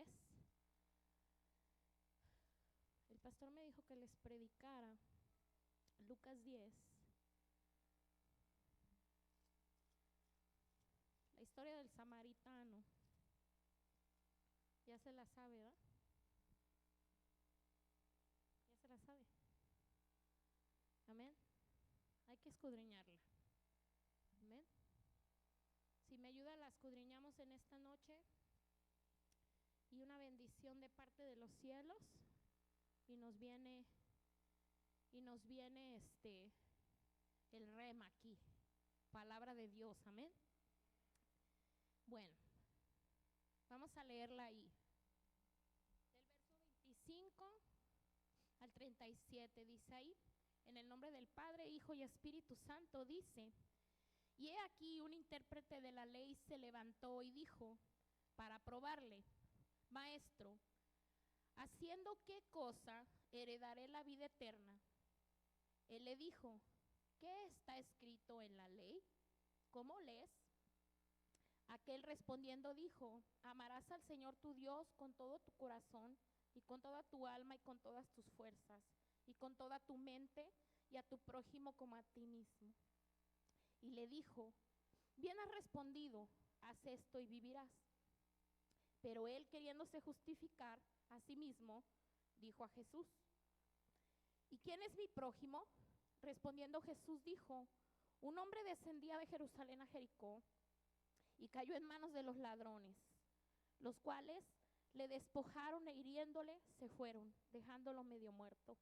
10. El pastor me dijo que les predicara Lucas 10. La historia del samaritano. Ya se la sabe, ¿verdad? Ya se la sabe. Amén. Hay que escudriñarla. Amén. Si me ayuda, la escudriñamos en esta noche. Y una bendición de parte de los cielos. Y nos viene el rema aquí. Palabra de Dios. Amén. Bueno, vamos a leerla ahí. Del verso 25 al 37 dice ahí: en el nombre del Padre, Hijo y Espíritu Santo, dice: y he aquí un intérprete de la ley se levantó y dijo, para probarle: Maestro, ¿haciendo qué cosa heredaré la vida eterna? Él le dijo: ¿qué está escrito en la ley? ¿Cómo lees? Aquel respondiendo dijo: amarás al Señor tu Dios con todo tu corazón, y con toda tu alma, y con todas tus fuerzas, y con toda tu mente, y a tu prójimo como a ti mismo. Y le dijo: bien has respondido, haz esto y vivirás. Pero él, queriéndose justificar a sí mismo, dijo a Jesús: ¿y quién es mi prójimo? Respondiendo Jesús dijo: un hombre descendía de Jerusalén a Jericó y cayó en manos de los ladrones, los cuales le despojaron e hiriéndole se fueron, dejándolo medio muerto.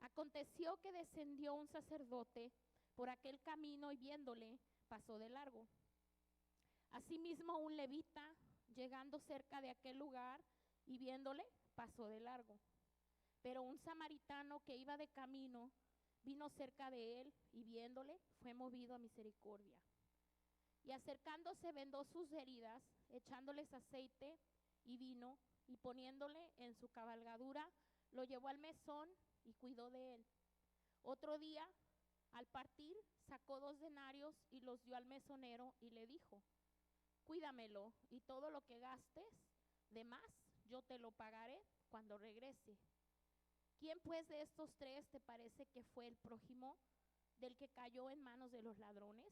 Aconteció que descendió un sacerdote por aquel camino y viéndole pasó de largo. Asimismo un levita, llegando cerca de aquel lugar y viéndole pasó de largo. Pero un samaritano que iba de camino vino cerca de él y viéndole fue movido a misericordia. Y acercándose vendó sus heridas, echándoles aceite y vino, y poniéndole en su cabalgadura, lo llevó al mesón y cuidó de él. Otro día, al partir, sacó 2 denarios y los dio al mesonero y le dijo: cuídamelo, y todo lo que gastes de más, yo te lo pagaré cuando regrese. ¿Quién pues de estos 3 te parece que fue el prójimo del que cayó en manos de los ladrones?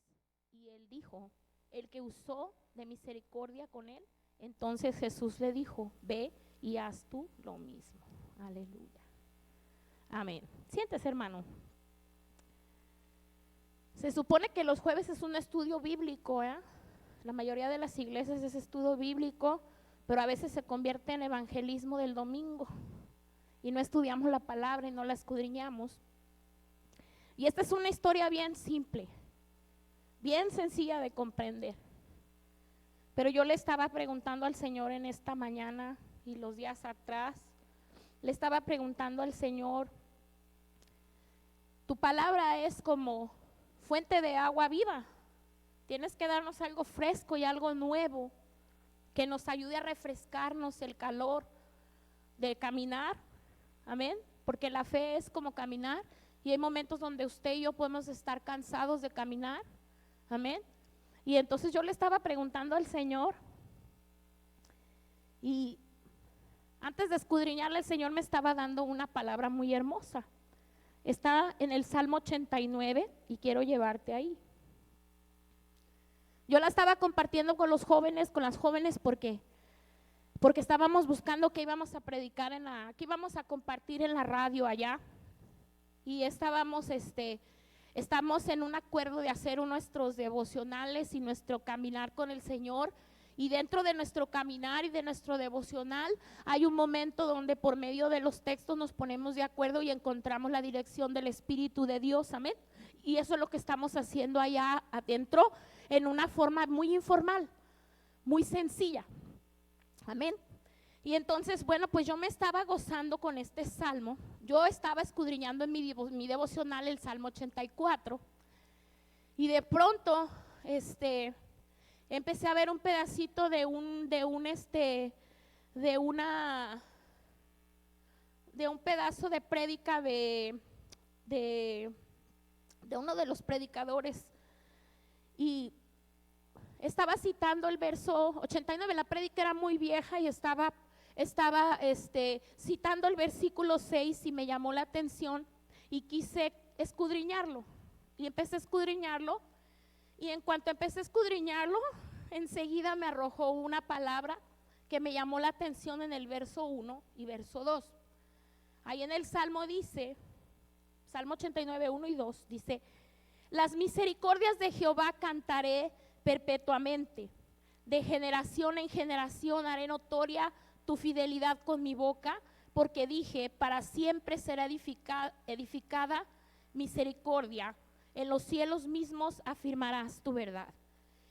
Y él dijo: el que usó de misericordia con él. Entonces Jesús le dijo: ve y haz tú lo mismo. Aleluya. Amén. Siéntese, hermano. Se supone que los jueves es un estudio bíblico, ¿eh? La mayoría de las iglesias es estudio bíblico, pero a veces se convierte en evangelismo del domingo y no estudiamos la palabra y no la escudriñamos. Y esta es una historia bien simple, bien sencilla de comprender. Pero yo le estaba preguntando al Señor en esta mañana y los días atrás, le estaba preguntando al Señor: tu palabra es como fuente de agua viva. Tienes que darnos algo fresco y algo nuevo que nos ayude a refrescarnos el calor de caminar. Amén. Porque la fe es como caminar y hay momentos donde usted y yo podemos estar cansados de caminar. Amén. Y entonces yo le estaba preguntando al Señor, y antes de escudriñarle, el Señor me estaba dando una palabra muy hermosa. Está en el Salmo 89 y quiero llevarte ahí. Yo la estaba compartiendo con los jóvenes, con las jóvenes, porque estábamos buscando que íbamos a predicar que íbamos a compartir en la radio allá. Y estamos en un acuerdo de hacer nuestros devocionales y nuestro caminar con el Señor. Y dentro de nuestro caminar y de nuestro devocional hay un momento donde por medio de los textos nos ponemos de acuerdo y encontramos la dirección del Espíritu de Dios. Amén. Y eso es lo que estamos haciendo allá adentro, en una forma muy informal, muy sencilla. Amén. Y entonces, bueno, pues yo me estaba gozando con este salmo. Yo estaba escudriñando en mi devocional el Salmo 84. Y de pronto, empecé a ver un pedacito de un pedazo de prédica de uno de los predicadores. Y estaba citando el verso 89, la prédica era muy vieja y estaba citando el versículo 6 y me llamó la atención y quise escudriñarlo. Y empecé a escudriñarlo, y en cuanto empecé a escudriñarlo, enseguida me arrojó una palabra que me llamó la atención en el verso 1 y verso 2. Ahí en el Salmo dice, Salmo 89, 1 y 2, dice: las misericordias de Jehová cantaré perpetuamente, de generación en generación haré notoria tu fidelidad con mi boca, porque dije, para siempre será edificada misericordia, en los cielos mismos afirmarás tu verdad.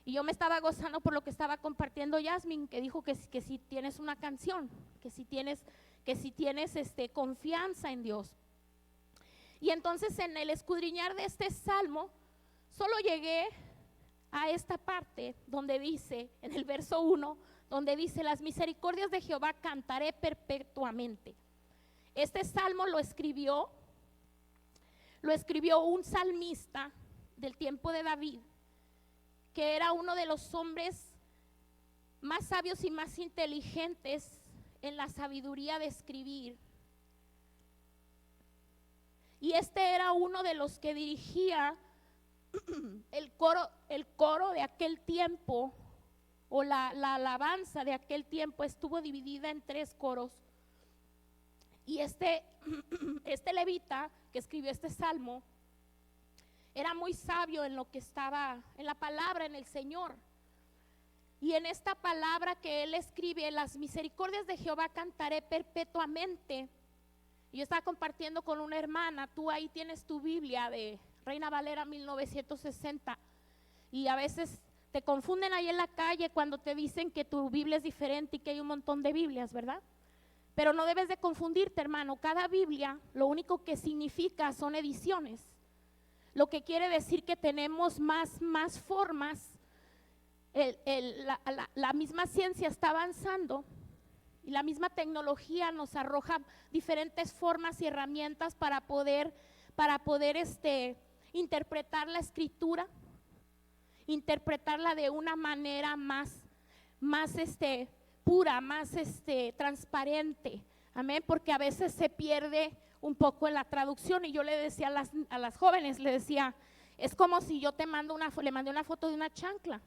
Y yo me estaba gozando por lo que estaba compartiendo Yasmin, que dijo que si tienes una canción, que si tienes confianza en Dios. Y entonces en el escudriñar de este salmo, solo llegué a esta parte donde dice, en el verso 1, donde dice: las misericordias de Jehová cantaré perpetuamente. Este salmo lo escribió un salmista del tiempo de David, que era uno de los hombres más sabios y más inteligentes en la sabiduría de escribir. Y este era uno de los que dirigía el coro de aquel tiempo, o la alabanza de aquel tiempo estuvo dividida en 3 coros. Y este levita que escribió este salmo era muy sabio en lo que estaba, en la palabra, en el Señor. Y en esta palabra que él escribe: las misericordias de Jehová cantaré perpetuamente. Yo estaba compartiendo con una hermana, tú ahí tienes tu Biblia de Reina Valera 1960, y a veces te confunden ahí en la calle cuando te dicen que tu Biblia es diferente y que hay un montón de Biblias, ¿verdad? Pero no debes de confundirte, hermano. Cada Biblia lo único que significa son ediciones, lo que quiere decir que tenemos más formas. La misma ciencia está avanzando y la misma tecnología nos arroja diferentes formas y herramientas para poder interpretar la escritura, interpretarla de una manera más pura, más transparente. Amén, porque a veces se pierde un poco en la traducción. Y yo le decía a las jóvenes, le decía: es como si yo le mandé una foto de una chancla,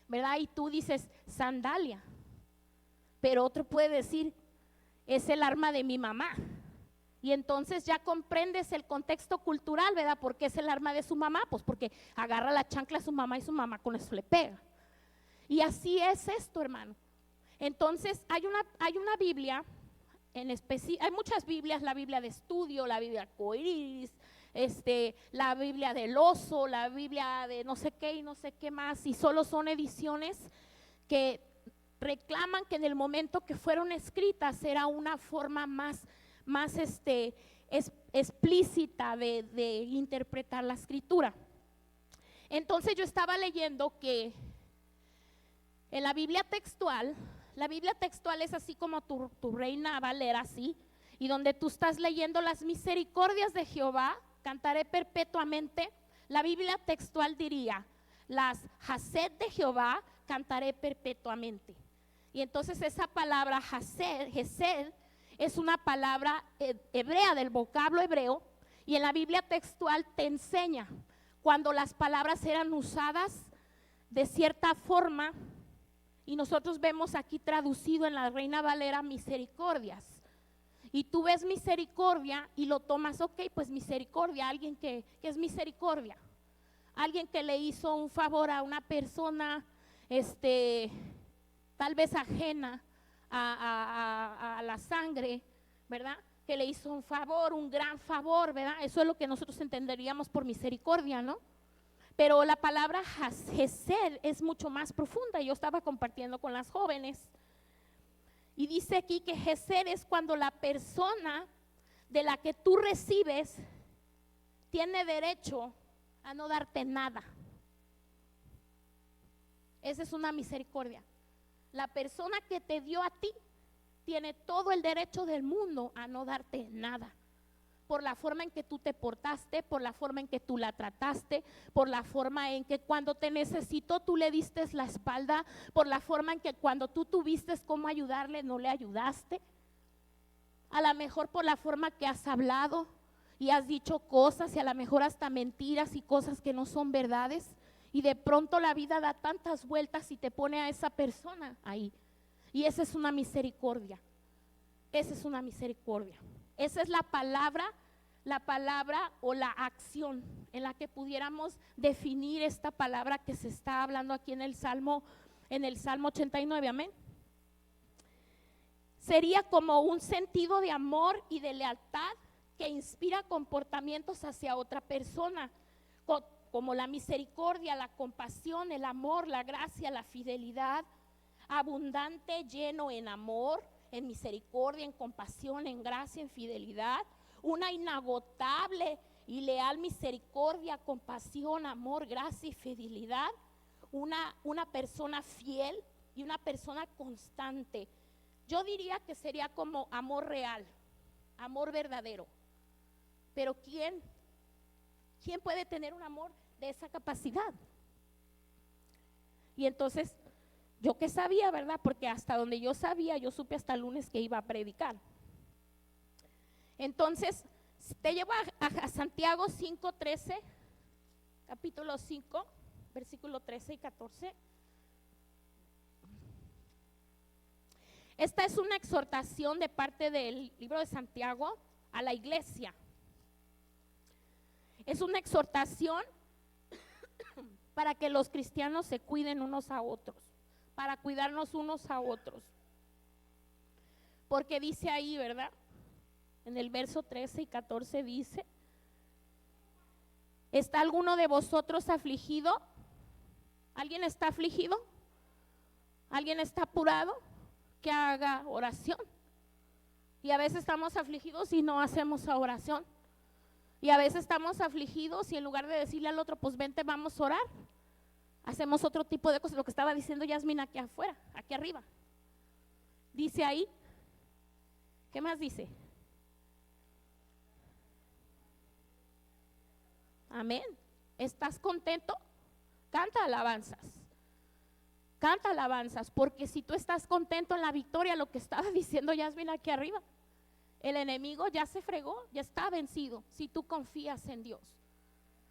¿verdad? Y tú dices sandalia, pero otro puede decir es el arma de mi mamá. Y entonces ya comprendes el contexto cultural, ¿verdad? ¿Por qué es el arma de su mamá? Pues porque agarra la chancla a su mamá y su mamá con eso le pega. Y así es esto, hermano. Entonces hay una Biblia en específico, hay muchas Biblias: la Biblia de estudio, la Biblia arcoíris, la Biblia del oso, la Biblia de no sé qué y no sé qué más, y solo son ediciones que reclaman que en el momento que fueron escritas era una forma más explícita de interpretar la escritura. Entonces yo estaba leyendo que en la Biblia textual es así como tu Reina Valera, así, y donde tú estás leyendo: las misericordias de Jehová cantaré perpetuamente. La Biblia textual diría: las Hased de Jehová cantaré perpetuamente. Y entonces esa palabra Hesed es una palabra hebrea, del vocablo hebreo, y en la Biblia textual te enseña cuando las palabras eran usadas de cierta forma. Y nosotros vemos aquí traducido en la Reina Valera misericordias. Y tú ves misericordia y lo tomas, ok, pues misericordia, alguien que es misericordia, alguien que le hizo un favor a una persona, tal vez ajena a la sangre, ¿verdad? Que le hizo un favor, un gran favor, ¿verdad? Eso es lo que nosotros entenderíamos por misericordia, ¿no? Pero la palabra Hesed es mucho más profunda. Yo estaba compartiendo con las jóvenes y dice aquí que Hesed es cuando la persona de la que tú recibes tiene derecho a no darte nada. Esa es una misericordia. La persona que te dio a ti tiene todo el derecho del mundo a no darte nada, por la forma en que tú te portaste, por la forma en que tú la trataste, por la forma en que cuando te necesitó tú le diste la espalda, por la forma en que cuando tú tuviste cómo ayudarle no le ayudaste. A lo mejor por la forma que has hablado y has dicho cosas y a lo mejor hasta mentiras y cosas que no son verdades. Y de pronto la vida da tantas vueltas y te pone a esa persona ahí. Y esa es una misericordia. Esa es una misericordia. Esa es la palabra o la acción en la que pudiéramos definir esta palabra que se está hablando aquí en el Salmo 89, amén. Sería como un sentido de amor y de lealtad que inspira comportamientos hacia otra persona, como la misericordia, la compasión, el amor, la gracia, la fidelidad, abundante, lleno en amor, en misericordia, en compasión, en gracia, en fidelidad, una inagotable y leal misericordia, compasión, amor, gracia y fidelidad, una persona fiel y una persona constante. Yo diría que sería como amor real, amor verdadero. Pero ¿quién puede tener un amor de esa capacidad? Y entonces, yo que sabía, ¿verdad? Porque hasta donde yo sabía, yo supe hasta el lunes que iba a predicar. Entonces, te llevo a Santiago 5:13, capítulo 5, versículo 13 y 14. Esta es una exhortación de parte del libro de Santiago a la iglesia. Es una exhortación para que los cristianos se cuiden unos a otros, para cuidarnos unos a otros. Porque dice ahí, ¿verdad? En el verso 13 y 14 dice: ¿está alguno de vosotros afligido? ¿Alguien está afligido? ¿Alguien está apurado? Que haga oración. Y a veces estamos afligidos y no hacemos oración. Y a veces estamos afligidos y en lugar de decirle al otro, pues vente, vamos a orar, hacemos otro tipo de cosas. Lo que estaba diciendo Yasmin aquí afuera, aquí arriba. Dice ahí, ¿qué más dice? Amén. ¿Estás contento? Canta alabanzas. Canta alabanzas, porque si tú estás contento en la victoria, lo que estaba diciendo Yasmin aquí arriba, el enemigo ya se fregó, ya está vencido, si tú confías en Dios.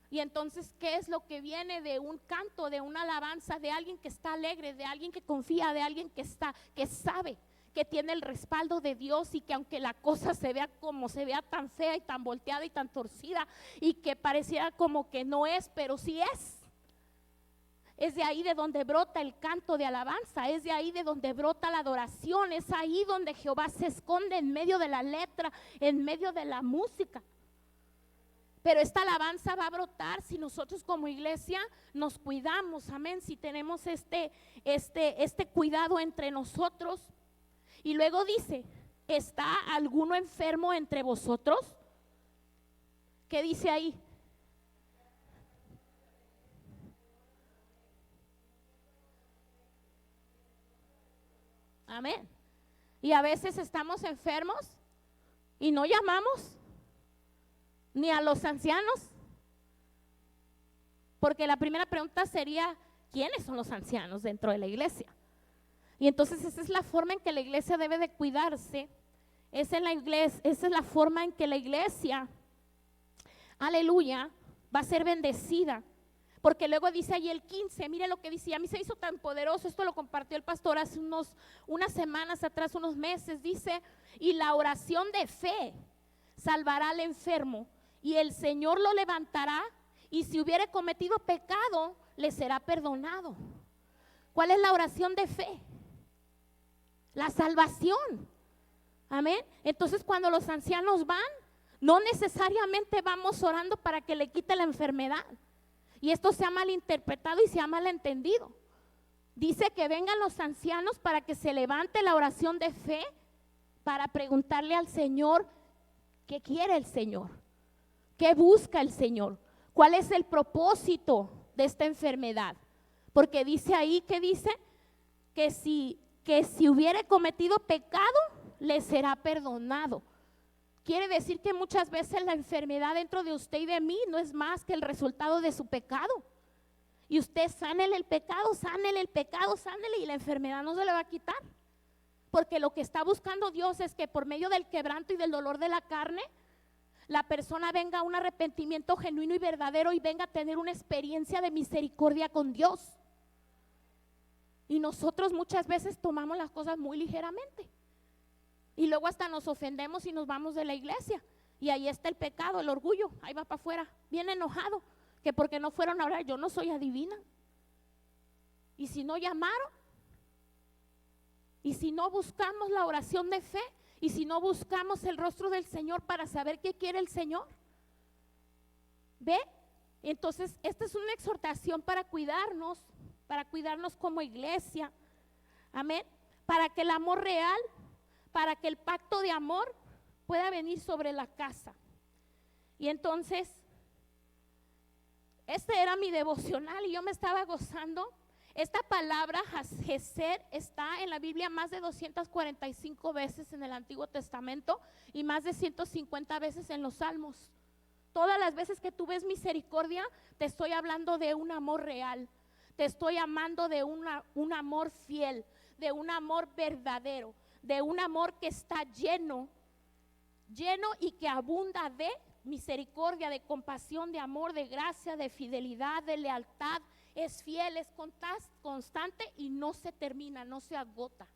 Y entonces, ¿qué es lo que viene de un canto, de una alabanza, de alguien que está alegre, de alguien que confía, de alguien que sabe que tiene el respaldo de Dios y que aunque la cosa se vea como se vea tan fea y tan volteada y tan torcida y que pareciera como que no es, pero sí es. Es de ahí de donde brota el canto de alabanza, es de ahí de donde brota la adoración, es ahí donde Jehová se esconde en medio de la letra, en medio de la música. Pero esta alabanza va a brotar si nosotros como iglesia nos cuidamos, amén, si tenemos este cuidado entre nosotros. Y luego dice, ¿está alguno enfermo entre vosotros? ¿Qué dice ahí? Amén. Y a veces estamos enfermos y no llamamos ni a los ancianos, porque la primera pregunta sería, ¿quiénes son los ancianos dentro de la iglesia? Y entonces esa es la forma en que la iglesia debe de cuidarse. Esa es la forma en que la iglesia, aleluya, va a ser bendecida. Porque luego dice ahí el 15, mire lo que dice, a mí se hizo tan poderoso, esto lo compartió el pastor hace unas semanas atrás, unos meses, dice, y la oración de fe salvará al enfermo, y el Señor lo levantará, y si hubiere cometido pecado, le será perdonado. ¿Cuál es la oración de fe? La salvación. Amén. Entonces cuando los ancianos van, no necesariamente vamos orando para que le quite la enfermedad. Y esto se ha malinterpretado y se ha malentendido. Dice que vengan los ancianos para que se levante la oración de fe, para preguntarle al Señor qué quiere el Señor, qué busca el Señor, cuál es el propósito de esta enfermedad. Porque dice ahí, que dice que si hubiere cometido pecado, le será perdonado. quiere decir que muchas veces la enfermedad dentro de usted y de mí no es más que el resultado de su pecado. Y usted sánele el pecado, sánele, y la enfermedad no se le va a quitar. Porque lo que está buscando Dios es que por medio del quebranto y del dolor de la carne, la persona venga a un arrepentimiento genuino y verdadero y venga a tener una experiencia de misericordia con Dios. Y nosotros muchas veces tomamos las cosas muy ligeramente. Y luego hasta nos ofendemos y nos vamos de la iglesia. Y ahí está el pecado, el orgullo, ahí va para afuera, bien enojado, que porque no fueron a orar. Yo no soy adivina. Y si no llamaron, y si no buscamos la oración de fe, y si no buscamos el rostro del Señor para saber qué quiere el Señor, ¿ve? Entonces esta es una exhortación para cuidarnos como iglesia, amén, para que el amor real, para que el pacto de amor pueda venir sobre la casa. Y entonces este era mi devocional y yo me estaba gozando. Esta palabra Gesed está en la Biblia más de 245 veces en el Antiguo Testamento y más de 150 veces en los Salmos. Todas las veces que tú ves misericordia, te estoy hablando de un amor real. Te estoy amando de un amor fiel, de un amor verdadero, de un amor que está lleno y que abunda de misericordia, de compasión, de amor, de gracia, de fidelidad, de lealtad. Es fiel, es constante y no se termina, no se agota.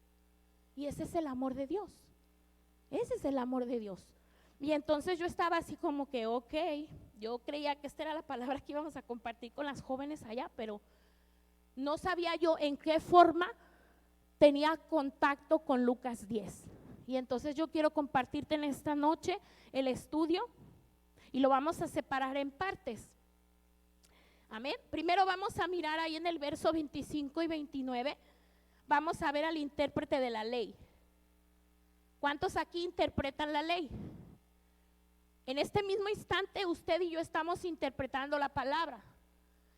Y ese es el amor de Dios. Ese es el amor de Dios. Y entonces yo estaba así como que, ok, yo creía que esta era la palabra que íbamos a compartir con las jóvenes allá, pero no sabía yo en qué forma tenía contacto con Lucas 10. Y entonces yo quiero compartirte en esta noche el estudio y lo vamos a separar en partes. Amén. Primero vamos a mirar ahí en el verso 25 y 29, vamos a ver al intérprete de la ley. ¿Cuántos aquí interpretan la ley? En este mismo instante usted y yo estamos interpretando la palabra.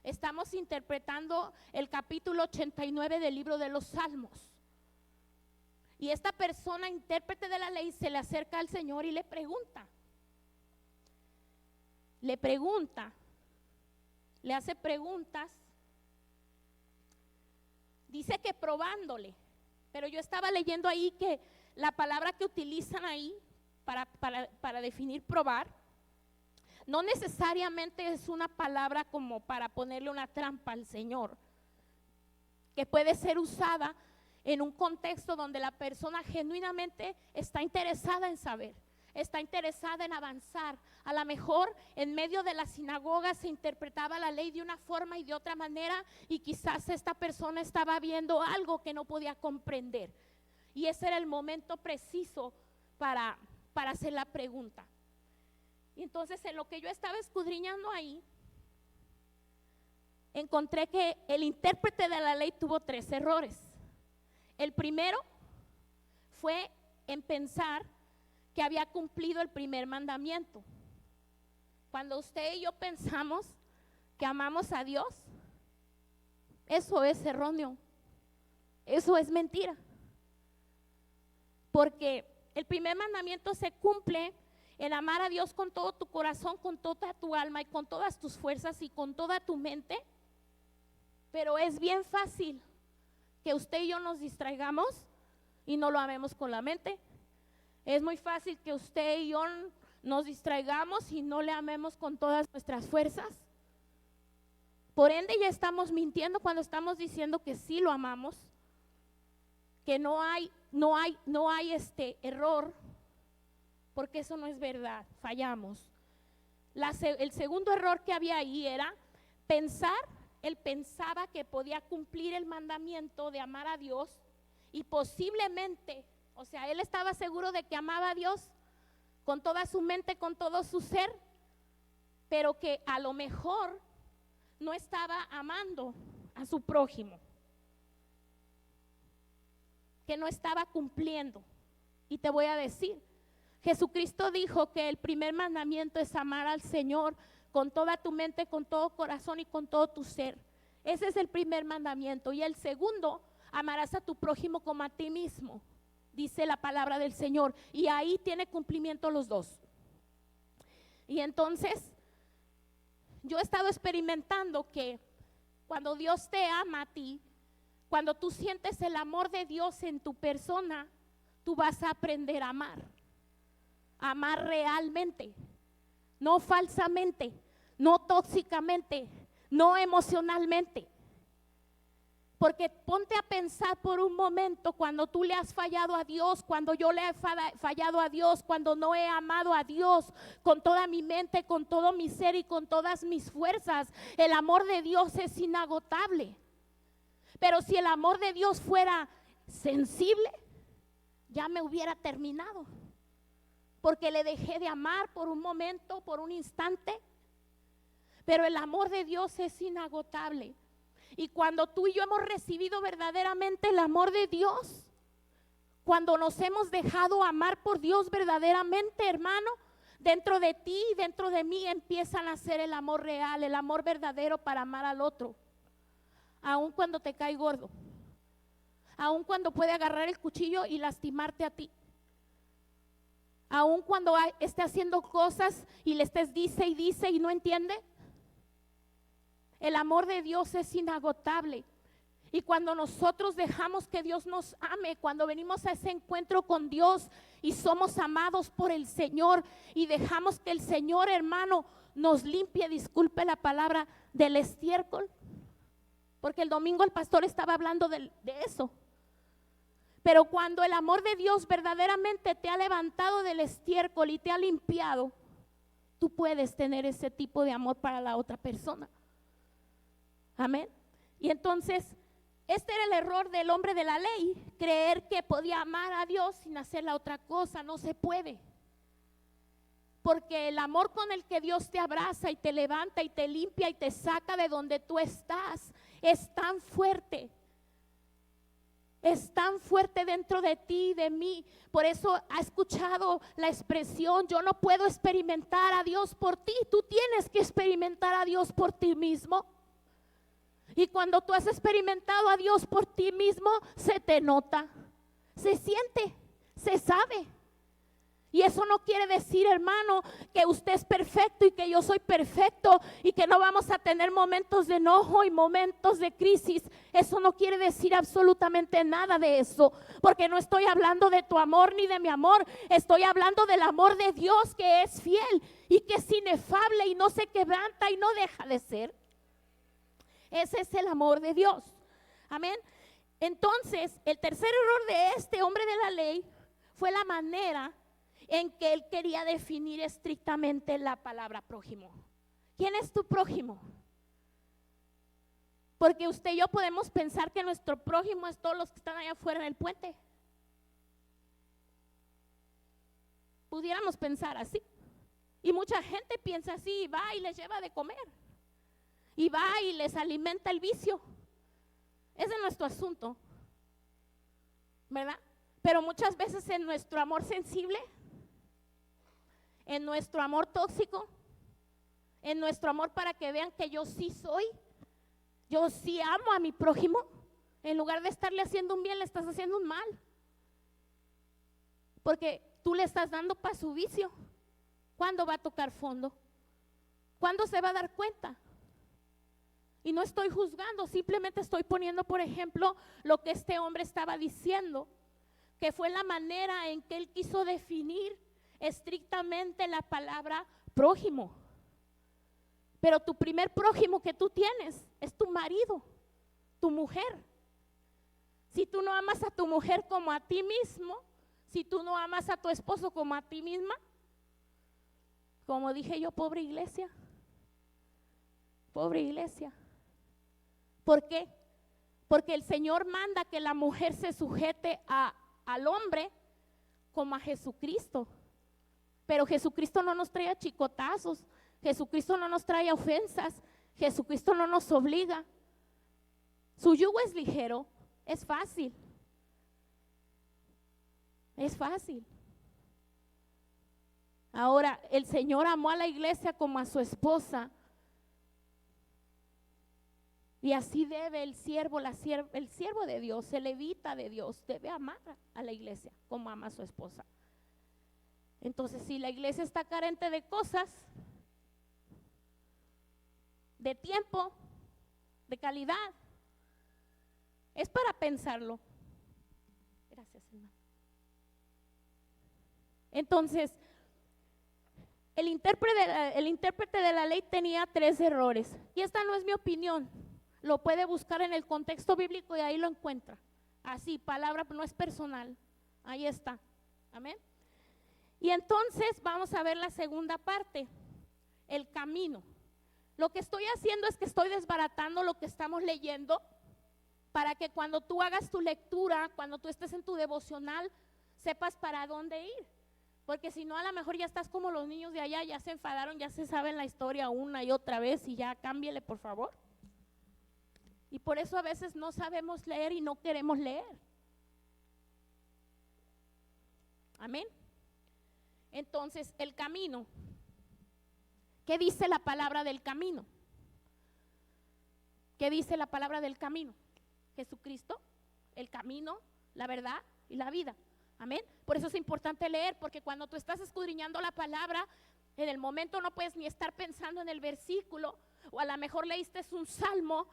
Estamos interpretando el capítulo 89 del libro de los Salmos. Y esta persona, intérprete de la ley, se le acerca al Señor y le pregunta, le hace preguntas, dice que probándole, pero yo estaba leyendo ahí que la palabra que utilizan ahí para definir probar, no necesariamente es una palabra como para ponerle una trampa al Señor, que puede ser usada en un contexto donde la persona genuinamente está interesada en saber, está interesada en avanzar. A lo mejor en medio de la sinagoga se interpretaba la ley de una forma y de otra manera, y quizás esta persona estaba viendo algo que no podía comprender, y ese era el momento preciso para hacer la pregunta. Y entonces en lo que yo estaba escudriñando ahí, encontré que el intérprete de la ley tuvo 3 errores. El primero fue en pensar que había cumplido el primer mandamiento. Cuando usted y yo pensamos que amamos a Dios, eso es erróneo, eso es mentira. Porque el primer mandamiento se cumple en amar a Dios con todo tu corazón, con toda tu alma y con todas tus fuerzas y con toda tu mente. Pero es bien fácil que usted y yo nos distraigamos y no lo amemos con la mente. Es muy fácil que usted y yo nos distraigamos y no le amemos con todas nuestras fuerzas. Por ende ya estamos mintiendo cuando estamos diciendo que sí lo amamos, que no hay error, porque eso no es verdad, fallamos. El segundo error que había ahí era él pensaba que podía cumplir el mandamiento de amar a Dios y posiblemente, o sea, él estaba seguro de que amaba a Dios con toda su mente, con todo su ser, pero que a lo mejor no estaba amando a su prójimo, que no estaba cumpliendo. Y te voy a decir, Jesucristo dijo que el primer mandamiento es amar al Señor con toda tu mente, con todo corazón y con todo tu ser. Ese es el primer mandamiento. Y el segundo, amarás a tu prójimo como a ti mismo, dice la palabra del Señor. Y ahí tiene cumplimiento los dos. Y entonces yo he estado experimentando que cuando Dios te ama a ti, cuando tú sientes el amor de Dios en tu persona, tú vas a aprender a amar realmente, no falsamente, no tóxicamente, no emocionalmente. Porque ponte a pensar por un momento cuando tú le has fallado a Dios, cuando yo le he fallado a Dios, cuando no he amado a Dios con toda mi mente, con todo mi ser y con todas mis fuerzas. El amor de Dios es inagotable. Pero si el amor de Dios fuera sensible, ya me hubiera terminado. Porque le dejé de amar por un momento, por un instante. Pero el amor de Dios es inagotable. Y cuando tú y yo hemos recibido verdaderamente el amor de Dios, cuando nos hemos dejado amar por Dios verdaderamente, hermano, dentro de ti y dentro de mí empieza a nacer el amor real, el amor verdadero para amar al otro. Aun cuando te cae gordo, aun cuando puede agarrar el cuchillo y lastimarte a ti, aun cuando esté haciendo cosas y le estés dice y no entiende. El amor de Dios es inagotable. Y cuando nosotros dejamos que Dios nos ame, cuando venimos a ese encuentro con Dios y somos amados por el Señor y dejamos que el Señor, hermano, nos limpie, disculpe la palabra, del estiércol, porque el domingo el pastor estaba hablando de eso. Pero cuando el amor de Dios verdaderamente te ha levantado del estiércol y te ha limpiado, tú puedes tener ese tipo de amor para la otra persona. Amén. Y entonces, este era el error del hombre de la ley, creer que podía amar a Dios sin hacer la otra cosa. No se puede. Porque el amor con el que Dios te abraza y te levanta y te limpia y te saca de donde tú estás es tan fuerte. Es tan fuerte dentro de ti y de mí. Por eso ha escuchado la expresión: yo no puedo experimentar a Dios por ti. Tú tienes que experimentar a Dios por ti mismo. Y cuando tú has experimentado a Dios por ti mismo, se te nota, se siente, se sabe. Y eso no quiere decir, hermano, que usted es perfecto y que yo soy perfecto y que no vamos a tener momentos de enojo y momentos de crisis. Eso no quiere decir absolutamente nada de eso, porque no estoy hablando de tu amor ni de mi amor. Estoy hablando del amor de Dios, que es fiel y que es inefable y no se quebranta y no deja de ser. Ese es el amor de Dios. Amén. Entonces, el tercer error de este hombre de la ley fue la manera en que él quería definir estrictamente la palabra prójimo. ¿Quién es tu prójimo? Porque usted y yo podemos pensar que nuestro prójimo es todos los que están allá afuera en el puente. Pudiéramos pensar así. Y mucha gente piensa así y va y les lleva de comer. Y va y les alimenta el vicio. Ese es nuestro asunto, ¿verdad? Pero muchas veces en nuestro amor sensible, en nuestro amor tóxico, en nuestro amor para que vean que yo sí soy, yo sí amo a mi prójimo, en lugar de estarle haciendo un bien, le estás haciendo un mal. Porque tú le estás dando para su vicio. ¿Cuándo va a tocar fondo? ¿Cuándo se va a dar cuenta? Y no estoy juzgando, simplemente estoy poniendo, por ejemplo, lo que este hombre estaba diciendo, que fue la manera en que él quiso definir estrictamente la palabra prójimo. Pero tu primer prójimo que tú tienes es tu marido, tu mujer. Si tú no amas a tu mujer como a ti mismo, si tú no amas a tu esposo como a ti misma, como dije yo, pobre iglesia. Pobre iglesia. ¿Por qué? Porque el Señor manda que la mujer se sujete al hombre como a Jesucristo. Pero Jesucristo no nos trae a chicotazos, Jesucristo no nos trae ofensas, Jesucristo no nos obliga. Su yugo es ligero, es fácil. Es fácil. Ahora, el Señor amó a la iglesia como a su esposa. Y así debe el siervo de Dios, el levita de Dios, debe amar a la iglesia como ama a su esposa. Entonces, si la iglesia está carente de cosas, de tiempo, de calidad, es para pensarlo. Gracias, hermano. Entonces, el intérprete de la ley tenía 3 errores. Y esta no es mi opinión. Lo puede buscar en el contexto bíblico y ahí lo encuentra. Así, palabra, no es personal. Ahí está. Amén. Y entonces vamos a ver la segunda parte, el camino. Lo que estoy haciendo es que estoy desbaratando lo que estamos leyendo para que cuando tú hagas tu lectura, cuando tú estés en tu devocional, sepas para dónde ir. Porque si no, a lo mejor ya estás como los niños de allá, ya se enfadaron, ya se saben la historia una y otra vez y ya cámbiele, por favor. Y por eso a veces no sabemos leer y no queremos leer. Amén. Entonces, el camino. ¿Qué dice la palabra del camino? ¿Qué dice la palabra del camino? Jesucristo, el camino, la verdad y la vida. Amén. Por eso es importante leer, porque cuando tú estás escudriñando la palabra, en el momento no puedes ni estar pensando en el versículo, o a lo mejor leíste un salmo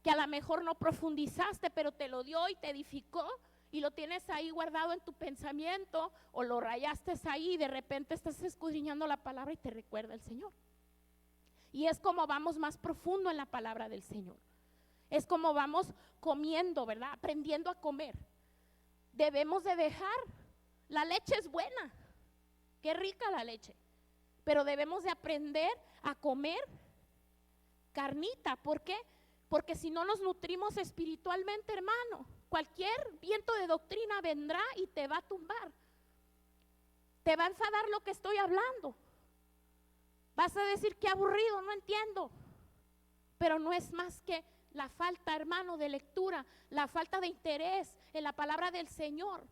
que a lo mejor no profundizaste, pero te lo dio y te edificó, y lo tienes ahí guardado en tu pensamiento, o lo rayaste ahí y de repente estás escudriñando la palabra y te recuerda el Señor. Y es como vamos más profundo en la palabra del Señor. Es como vamos comiendo, ¿verdad? Aprendiendo a comer. Debemos de dejar, la leche es buena, qué rica la leche, pero debemos de aprender a comer carnita. ¿Por qué? Porque si no nos nutrimos espiritualmente, hermano, cualquier viento de doctrina vendrá y te va a tumbar. Te va a enfadar lo que estoy hablando. Vas a decir qué aburrido, no entiendo. Pero no es más que la falta, hermano, de lectura, la falta de interés en la palabra del Señor.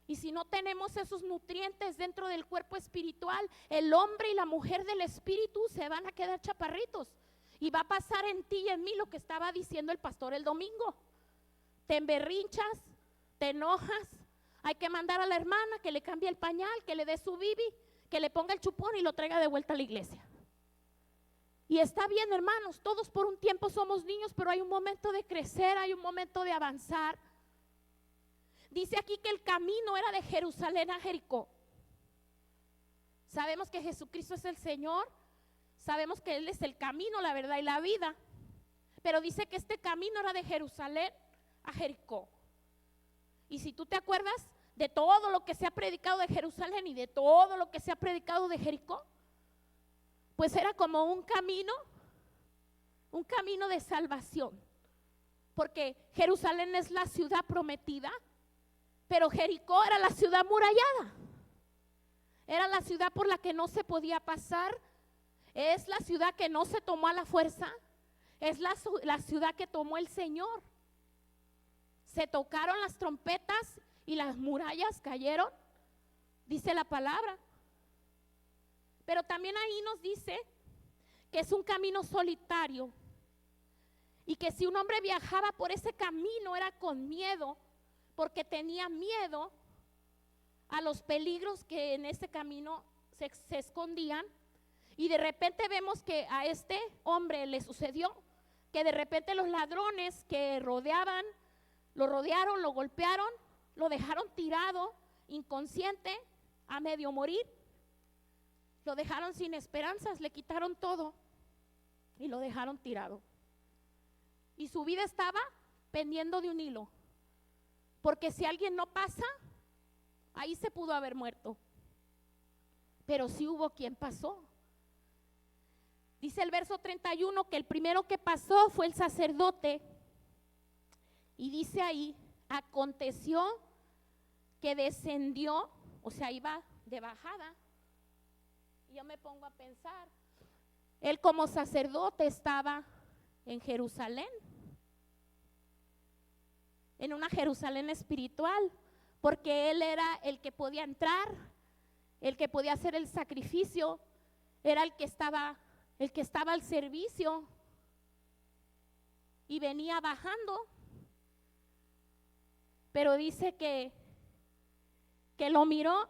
Y si no tenemos esos nutrientes dentro del cuerpo espiritual, el hombre y la mujer del espíritu se van a quedar chaparritos. Y va a pasar en ti y en mí lo que estaba diciendo el pastor el domingo. Te emberrinchas, te enojas, hay que mandar a la hermana que le cambie el pañal, que le dé su bibi, que le ponga el chupón y lo traiga de vuelta a la iglesia. Y está bien, hermanos, todos por un tiempo somos niños, pero hay un momento de crecer, hay un momento de avanzar. Dice aquí que el camino era de Jerusalén a Jericó. Sabemos que Jesucristo es el Señor, sabemos que Él es el camino, la verdad y la vida, pero dice que este camino era de Jerusalén a Jericó. Y si tú te acuerdas de todo lo que se ha predicado de Jerusalén y de todo lo que se ha predicado de Jericó, pues era como un camino de salvación, porque Jerusalén es la ciudad prometida, pero Jericó era la ciudad murallada, era la ciudad por la que no se podía pasar, es la ciudad que no se tomó a la fuerza, es la ciudad que tomó el Señor. Se tocaron las trompetas y las murallas cayeron, dice la palabra. Pero también ahí nos dice que es un camino solitario y que si un hombre viajaba por ese camino era con miedo, porque tenía miedo a los peligros que en ese camino se escondían. Y de repente vemos que a este hombre le sucedió que de repente los ladrones que lo rodearon, lo golpearon, lo dejaron tirado, inconsciente, a medio morir. Lo dejaron sin esperanzas, le quitaron todo y lo dejaron tirado. Y su vida estaba pendiendo de un hilo, porque si alguien no pasa, ahí se pudo haber muerto. Pero sí hubo quien pasó. Dice el verso 31 que el primero que pasó fue el sacerdote. Y dice ahí, aconteció que descendió, o sea, iba de bajada. Y yo me pongo a pensar, él como sacerdote estaba en Jerusalén, en una Jerusalén espiritual, porque él era el que podía entrar, el que podía hacer el sacrificio, era el que estaba al servicio y venía bajando. Pero dice que lo miró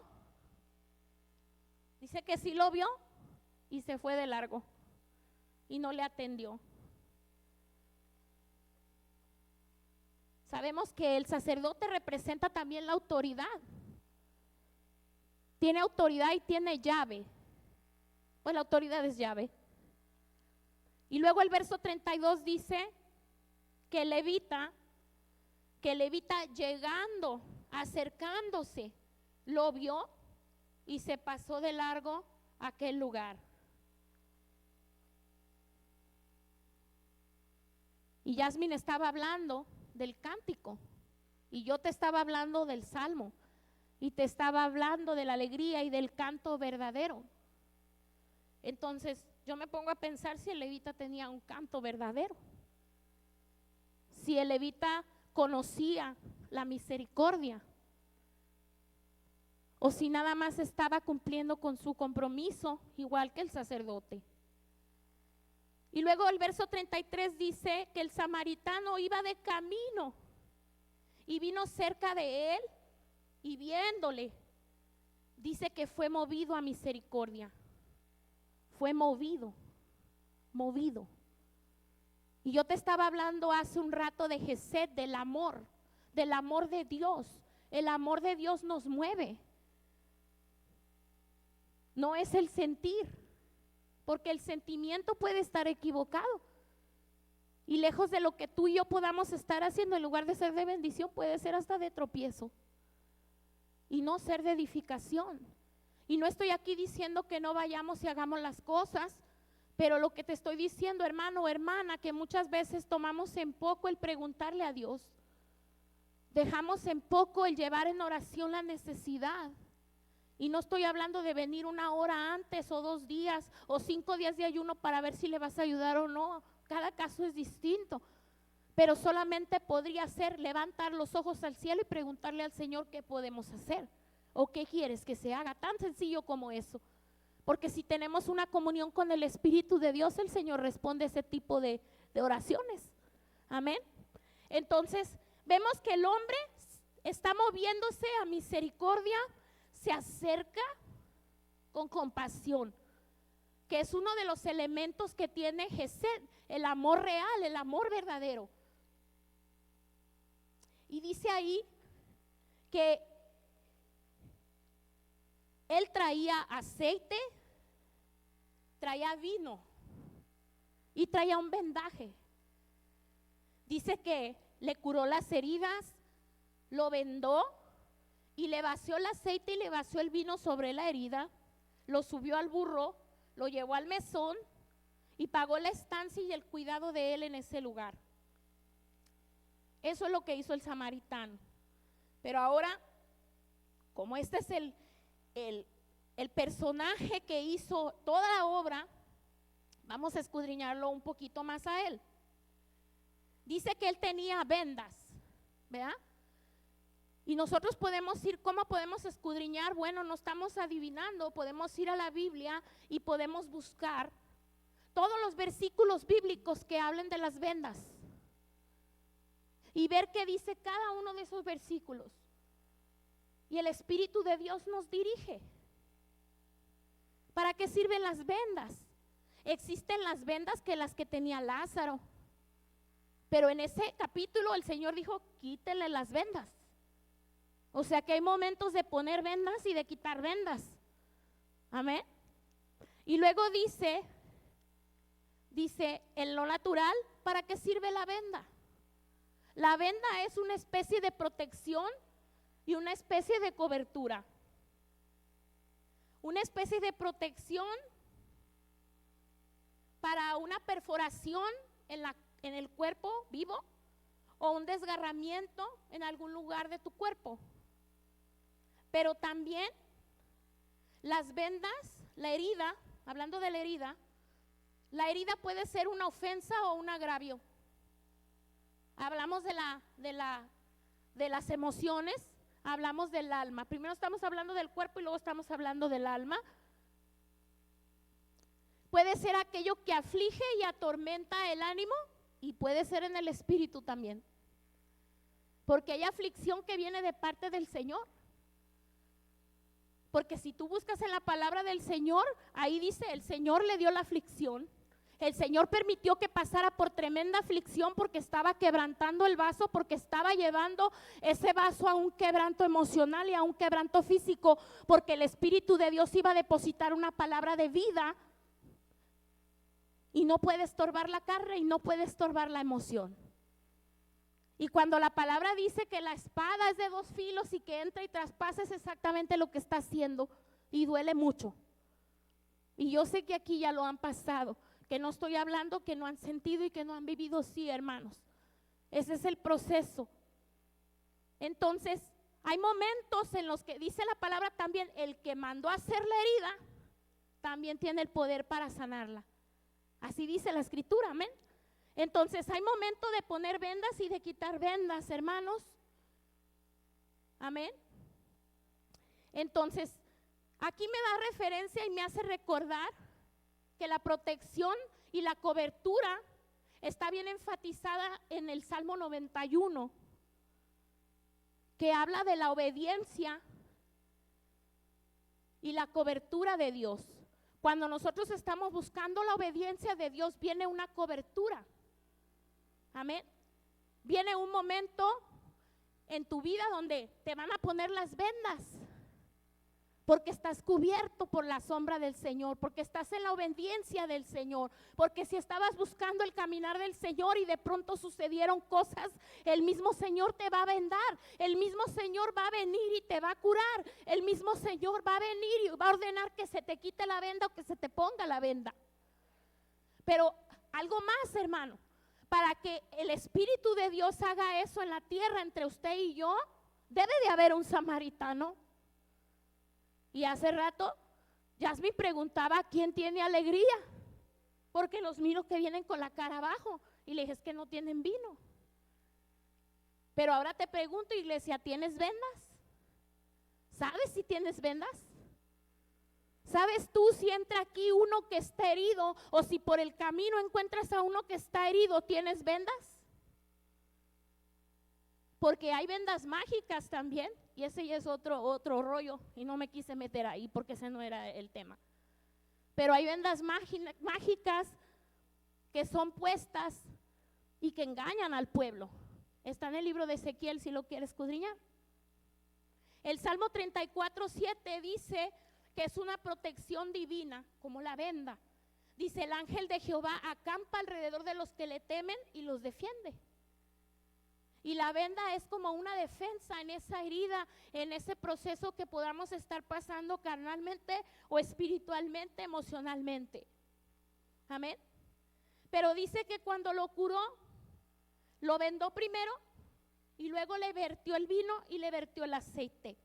Dice que sí lo vio y se fue de largo y no le atendió. Sabemos que el sacerdote representa también la autoridad. Tiene autoridad y tiene llave. Pues la autoridad es llave. Y luego el verso 32 dice que el levita llegando, acercándose, lo vio y se pasó de largo a aquel lugar. Y Yasmin estaba hablando del cántico y yo te estaba hablando del salmo y te estaba hablando de la alegría y del canto verdadero. Entonces yo me pongo a pensar si el levita tenía un canto verdadero, si el levita conocía la misericordia o si nada más estaba cumpliendo con su compromiso igual que el sacerdote. Y luego el verso 33 dice que el samaritano iba de camino y vino cerca de él y viéndole, dice que fue movido a misericordia. Fue movido. Y yo te estaba hablando hace un rato de Gesed, del amor de Dios. El amor de Dios nos mueve. No es el sentir, porque el sentimiento puede estar equivocado. Y lejos de lo que tú y yo podamos estar haciendo, en lugar de ser de bendición, puede ser hasta de tropiezo. Y no ser de edificación. Y no estoy aquí diciendo que no vayamos y hagamos las cosas, pero lo que te estoy diciendo, hermano o hermana, que muchas veces tomamos en poco el preguntarle a Dios. Dejamos en poco el llevar en oración la necesidad. Y no estoy hablando de venir 1 hora antes o 2 días o 5 días de ayuno para ver si le vas a ayudar o no. Cada caso es distinto. Pero solamente podría ser levantar los ojos al cielo y preguntarle al Señor qué podemos hacer o qué quieres que se haga. Tan sencillo como eso. Porque si tenemos una comunión con el Espíritu de Dios, el Señor responde ese tipo de oraciones. Amén. Entonces, vemos que el hombre está moviéndose a misericordia, se acerca con compasión, que es uno de los elementos que tiene Gesed, el amor real, el amor verdadero. Y dice ahí que él traía aceite, traía vino y traía un vendaje. Dice que le curó las heridas, lo vendó y le vació el aceite y le vació el vino sobre la herida, lo subió al burro, lo llevó al mesón y pagó la estancia y el cuidado de él en ese lugar. Eso es lo que hizo el samaritano. Pero ahora, como este es el personaje que hizo toda la obra, vamos a escudriñarlo un poquito más a él. Dice que él tenía vendas, ¿verdad? Y nosotros podemos ir, ¿cómo podemos escudriñar? Bueno, no estamos adivinando, podemos ir a la Biblia y podemos buscar todos los versículos bíblicos que hablen de las vendas y ver qué dice cada uno de esos versículos. Y el Espíritu de Dios nos dirige. ¿Para qué sirven las vendas? Existen las vendas que las que tenía Lázaro. Pero en ese capítulo el Señor dijo, quítenle las vendas. O sea que hay momentos de poner vendas y de quitar vendas. Amén. Y luego dice en lo natural, ¿para qué sirve la venda? La venda es una especie de protección y una especie de cobertura. Una especie de protección para una perforación en el cuerpo vivo o un desgarramiento en algún lugar de tu cuerpo. Pero también las vendas, la herida, hablando de la herida puede ser una ofensa o un agravio. Hablamos de las emociones, hablamos del alma. Primero estamos hablando del cuerpo y luego estamos hablando del alma. Puede ser aquello que aflige y atormenta el ánimo y puede ser en el espíritu también. Porque hay aflicción que viene de parte del Señor. Porque si tú buscas en la palabra del Señor, ahí dice, el Señor le dio la aflicción. El Señor permitió que pasara por tremenda aflicción porque estaba quebrantando el vaso, porque estaba llevando ese vaso a un quebranto emocional y a un quebranto físico, porque el Espíritu de Dios iba a depositar una palabra de vida y no puede estorbar la carne y no puede estorbar la emoción. Y cuando la palabra dice que la espada es de dos filos y que entra y traspasa, es exactamente lo que está haciendo y duele mucho. Y yo sé que aquí ya lo han pasado, que no estoy hablando que no han sentido y que no han vivido, sí, hermanos. Ese es el proceso. Entonces, hay momentos en los que dice la palabra también, el que mandó a hacer la herida, también tiene el poder para sanarla. Así dice la escritura, amén. Entonces, hay momento de poner vendas y de quitar vendas, hermanos. Amén. Entonces, aquí me da referencia y me hace recordar que la protección y la cobertura está bien enfatizada en el Salmo 91, que habla de la obediencia y la cobertura de Dios. Cuando nosotros estamos buscando la obediencia de Dios, viene una cobertura. Amén. Viene un momento en tu vida donde te van a poner las vendas, porque estás cubierto por la sombra del Señor, porque estás en la obediencia del Señor, porque si estabas buscando el caminar del Señor y de pronto sucedieron cosas, el mismo Señor te va a vendar, el mismo Señor va a venir y te va a curar, el mismo Señor va a venir y va a ordenar que se te quite la venda o que se te ponga la venda. Pero algo más, hermano, para que el Espíritu de Dios haga eso en la tierra entre usted y yo, debe de haber un samaritano. Y hace rato Yasmin preguntaba, ¿quién tiene alegría? Porque los miro que vienen con la cara abajo. Y le dije, es que no tienen vino. Pero ahora te pregunto, iglesia, ¿tienes vendas? ¿Sabes si tienes vendas? ¿Sabes tú si entra aquí uno que está herido o si por el camino encuentras a uno que está herido, tienes vendas? Porque hay vendas mágicas también, y ese ya es otro rollo, y no me quise meter ahí porque ese no era el tema. Pero hay vendas mágicas que son puestas y que engañan al pueblo. Está en el libro de Ezequiel si lo quieres escudriñar. El Salmo 34:7 dice que es una protección divina, como la venda. Dice, el ángel de Jehová acampa alrededor de los que le temen y los defiende. Y la venda es como una defensa en esa herida, en ese proceso que podamos estar pasando carnalmente o espiritualmente, emocionalmente. Amén. Pero dice que cuando lo curó, lo vendó primero y luego le vertió el vino y le vertió el aceite.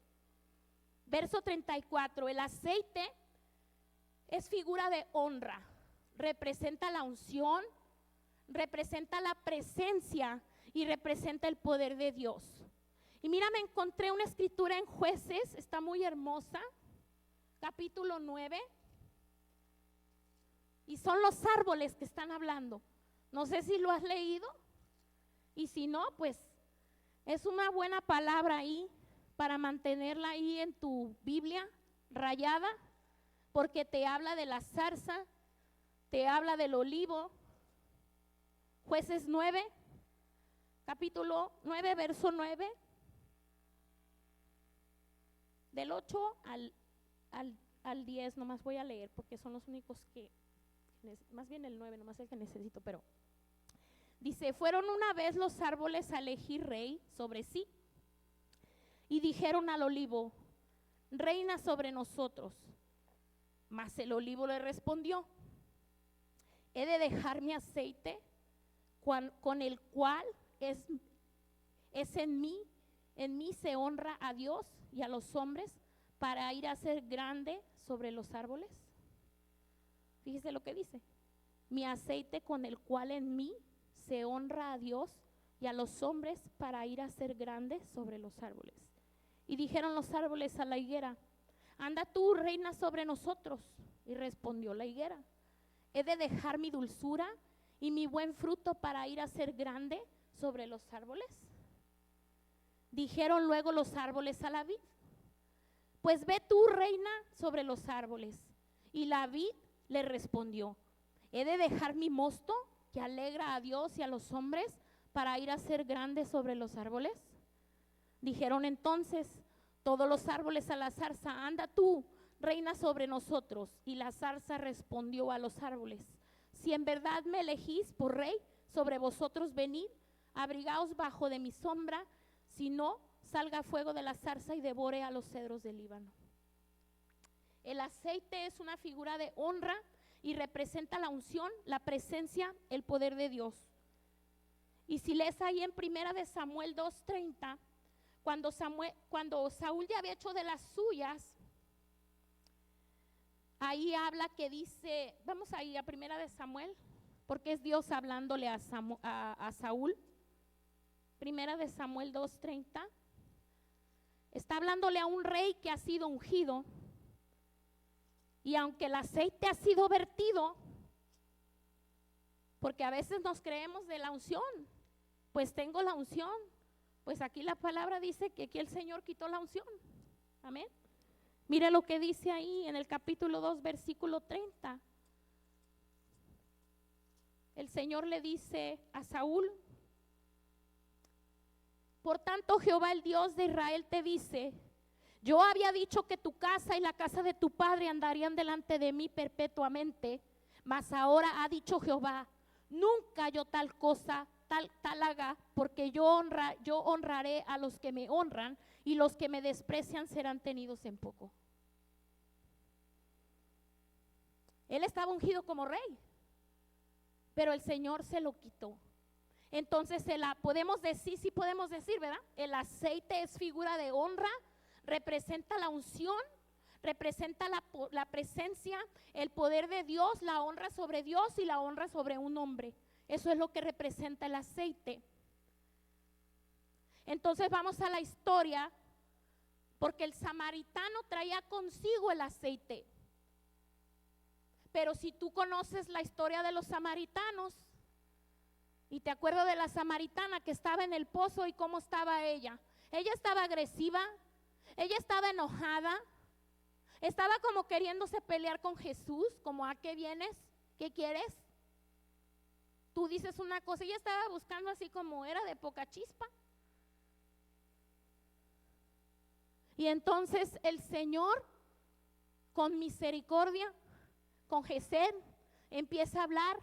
Verso 34, el aceite es figura de honra, representa la unción, representa la presencia y representa el poder de Dios. Y mira, me encontré una escritura en Jueces, está muy hermosa, capítulo 9, y son los árboles que están hablando. No sé si lo has leído, y si no, pues es una buena palabra ahí para mantenerla ahí en tu Biblia rayada, porque te habla de la zarza, te habla del olivo. Jueces 9, capítulo 9, verso 9, del 8 al 10, nomás voy a leer porque son los únicos que, más bien el 9, nomás el que necesito, pero dice, fueron una vez los árboles a elegir rey sobre sí, y dijeron al olivo, reina sobre nosotros. Mas el olivo le respondió, he de dejar mi aceite con el cual es en mí se honra a Dios y a los hombres, para ir a ser grande sobre los árboles. Fíjese lo que dice, mi aceite con el cual en mí se honra a Dios y a los hombres, para ir a ser grande sobre los árboles. Y dijeron los árboles a la higuera, anda tú, reina sobre nosotros. Y respondió la higuera, he de dejar mi dulzura y mi buen fruto para ir a ser grande sobre los árboles. Dijeron luego los árboles a la vid, pues ve tú, reina, sobre los árboles. Y la vid le respondió: ¿he de dejar mi mosto que alegra a Dios y a los hombres para ir a ser grande sobre los árboles? Dijeron entonces todos los árboles a la zarza: anda tú, reina sobre nosotros. Y la zarza respondió a los árboles: si en verdad me elegís por rey sobre vosotros, venid, abrigaos bajo de mi sombra, si no, salga fuego de la zarza y devore a los cedros del Líbano. El aceite es una figura de honra y representa la unción, la presencia, el poder de Dios. Y si lees ahí en 1 de Samuel 2:30, cuando Saúl ya había hecho de las suyas, ahí habla que dice, vamos ahí a 1 de Samuel, porque es Dios hablándole a Saúl. 1 de Samuel 2:30, está hablándole a un rey que ha sido ungido, y aunque el aceite ha sido vertido, porque a veces nos creemos de la unción, pues tengo la unción, pues aquí la palabra dice que aquí el Señor quitó la unción, amén. Mire lo que dice ahí en el capítulo 2, versículo 30. El Señor le dice a Saúl: por tanto, Jehová, el Dios de Israel, te dice: yo había dicho que tu casa y la casa de tu padre andarían delante de mí perpetuamente, mas ahora ha dicho Jehová: nunca yo tal cosa, tal haga, porque yo honraré a los que me honran, y los que me desprecian serán tenidos en poco. Él estaba ungido como rey, pero el Señor se lo quitó. Entonces podemos decir, sí podemos decir, ¿verdad? El aceite es figura de honra, representa la unción, representa la presencia, el poder de Dios, la honra sobre Dios y la honra sobre un hombre. Eso es lo que representa el aceite. Entonces vamos a la historia, porque el samaritano traía consigo el aceite. Pero si tú conoces la historia de los samaritanos, y te acuerdas de la samaritana que estaba en el pozo y cómo estaba ella. Ella estaba agresiva, ella estaba enojada, estaba como queriéndose pelear con Jesús, como: ¿a qué vienes? ¿Qué quieres? Tú dices una cosa, ella estaba buscando así como era de poca chispa. Y entonces el Señor, con misericordia, con Gesed, empieza a hablar,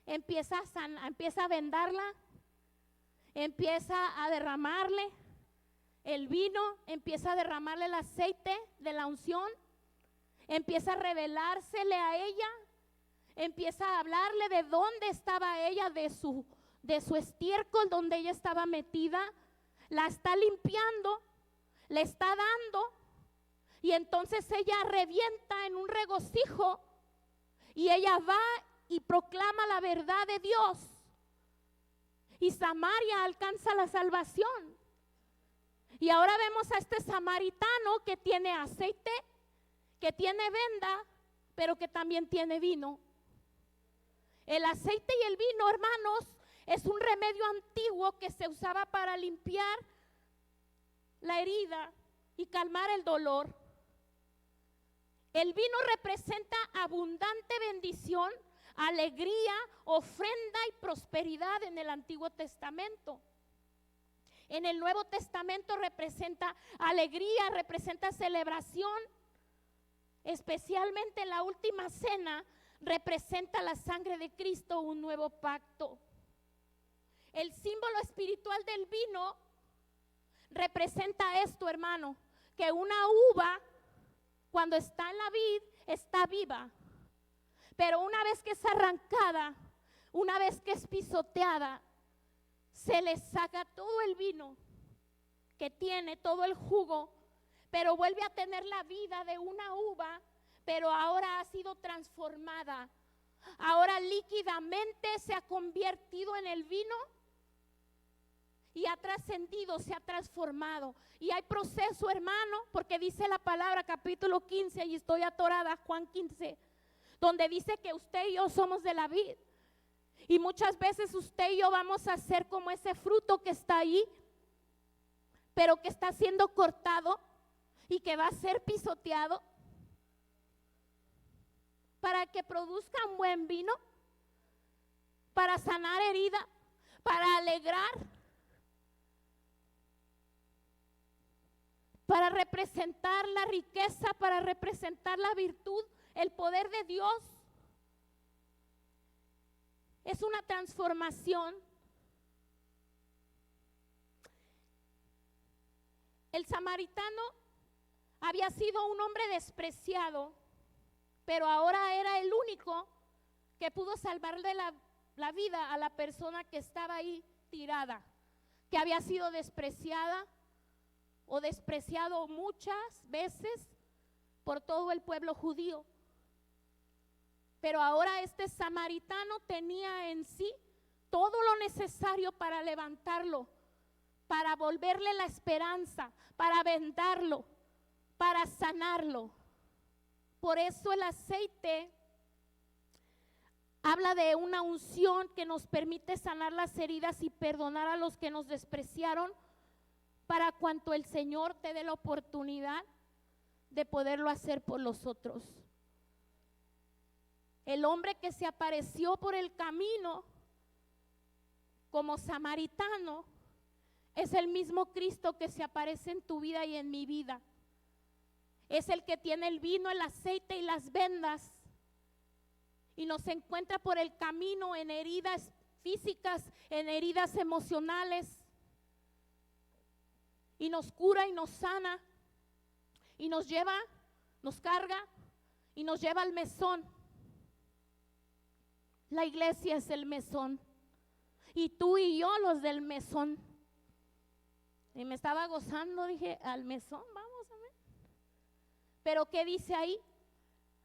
empieza a vendarla, empieza a derramarle el vino, empieza a derramarle el aceite de la unción, empieza a revelársele a ella, empieza a hablarle de dónde estaba ella, de su estiércol donde ella estaba metida, la está limpiando, le está dando, y entonces ella revienta en un regocijo, y ella va y proclama la verdad de Dios, y Samaria alcanza la salvación. Y ahora vemos a este samaritano que tiene aceite, que tiene venda, pero que también tiene vino. El aceite y el vino, hermanos, es un remedio antiguo que se usaba para limpiar la herida y calmar el dolor. El vino representa abundante bendición, alegría, ofrenda y prosperidad en el Antiguo Testamento. En el Nuevo Testamento representa alegría, representa celebración. Especialmente en la última cena representa la sangre de Cristo, un nuevo pacto. El símbolo espiritual del vino representa esto, hermano, que una uva cuando está en la vid está viva, pero una vez que es arrancada, una vez que es pisoteada, se le saca todo el vino que tiene, todo el jugo, pero vuelve a tener la vida de una uva, pero ahora ha sido transformada. Ahora líquidamente se ha convertido en el vino y ha trascendido, se ha transformado. Y hay proceso, hermano, porque dice la palabra, capítulo 15, y estoy atorada, Juan 15, donde dice que usted y yo somos de la vid. Y muchas veces usted y yo vamos a ser como ese fruto que está ahí, pero que está siendo cortado. y que va a ser pisoteado para que produzca un buen vino, para sanar herida, para alegrar, para representar la riqueza, para representar la virtud, el poder de Dios. Es una transformación. El samaritano había sido un hombre despreciado, pero ahora era el único que pudo salvarle la vida a la persona que estaba ahí tirada, que había sido despreciada o despreciado muchas veces por todo el pueblo judío. Pero ahora este samaritano tenía en sí todo lo necesario para levantarlo, para volverle la esperanza, para vendarlo, para sanarlo. Por eso el aceite habla de una unción que nos permite sanar las heridas y perdonar a los que nos despreciaron, para cuanto el Señor te dé la oportunidad de poderlo hacer por los otros. El hombre que se apareció por el camino como samaritano es el mismo Cristo que se aparece en tu vida y en mi vida. Es el que tiene el vino, el aceite y las vendas y nos encuentra por el camino en heridas físicas, en heridas emocionales, y nos cura y nos sana y nos lleva, nos carga y nos lleva al mesón. La iglesia es el mesón y tú y yo los del mesón. Y me estaba gozando, dije, al mesón, vamos a ver. Pero ¿qué dice ahí?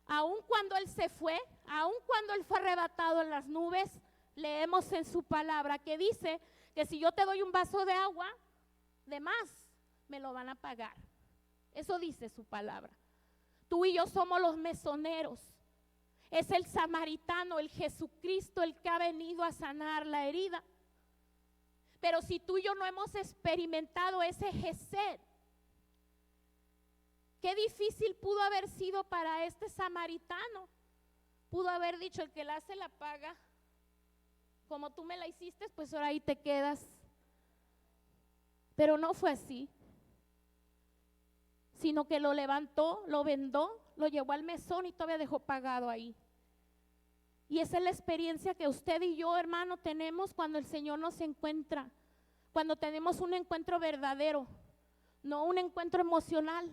Aun cuando Él se fue, aun cuando Él fue arrebatado en las nubes, leemos en su palabra que dice que si yo te doy un vaso de agua, de más, me lo van a pagar. Eso dice su palabra. Tú y yo somos los mesoneros. Es el samaritano, el Jesucristo, el que ha venido a sanar la herida. Pero si tú y yo no hemos experimentado ese Gesed, qué difícil pudo haber sido para este samaritano. Pudo haber dicho, el que la hace la paga. Como tú me la hiciste, pues ahora ahí te quedas. Pero no fue así, sino que lo levantó, lo vendó, lo llevó al mesón y todavía dejó pagado ahí. Y esa es la experiencia que usted y yo, hermano, tenemos cuando el Señor nos encuentra, cuando tenemos un encuentro verdadero, no un encuentro emocional,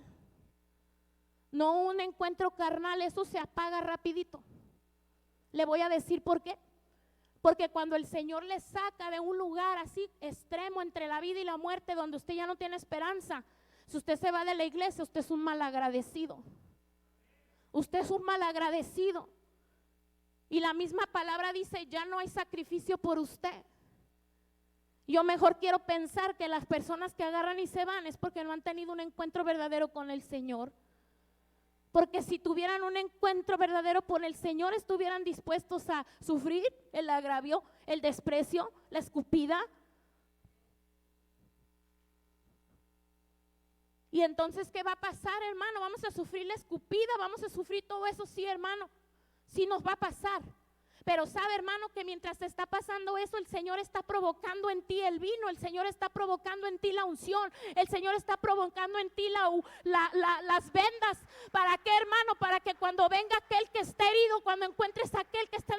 no un encuentro carnal. Eso se apaga rapidito. Le voy a decir por qué. Porque cuando el Señor le saca de un lugar así extremo entre la vida y la muerte, donde usted ya no tiene esperanza, si usted se va de la iglesia, usted es un malagradecido. Usted es un malagradecido. Y la misma palabra dice, ya no hay sacrificio por usted. Yo mejor quiero pensar que las personas que agarran y se van es porque no han tenido un encuentro verdadero con el Señor. Porque si tuvieran un encuentro verdadero con el Señor, estuvieran dispuestos a sufrir el agravio, el desprecio, la escupida. Y entonces, ¿qué va a pasar, hermano? Vamos a sufrir la escupida, vamos a sufrir todo eso, sí, hermano. Sí nos va a pasar. Pero sabe, hermano, que mientras te está pasando eso, el Señor está provocando en ti el vino, el Señor está provocando en ti la unción, el Señor está provocando en ti las vendas. ¿Para qué, hermano? Para que cuando venga aquel que está herido, cuando encuentres a aquel que está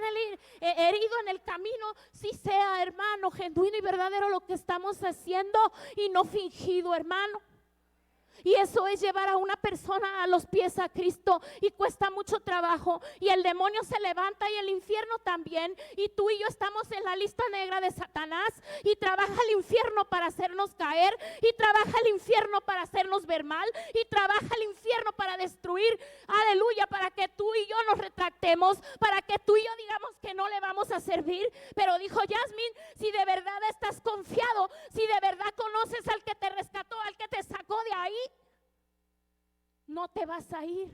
herido en el camino, sí sea, hermano, genuino y verdadero lo que estamos haciendo y no fingido, hermano. Y eso es llevar a una persona a los pies a Cristo, y cuesta mucho trabajo, y el demonio se levanta y el infierno también, y tú y yo estamos en la lista negra de Satanás, y trabaja el infierno para hacernos caer, y trabaja el infierno para hacernos ver mal, y trabaja el infierno para destruir, aleluya, para que tú y yo nos retractemos, para que tú y yo digamos que no le vamos a servir. Pero dijo Yasmin, si de verdad estás confiado, si de verdad conoces al que te rescató, al que te sacó de ahí, no te vas a ir.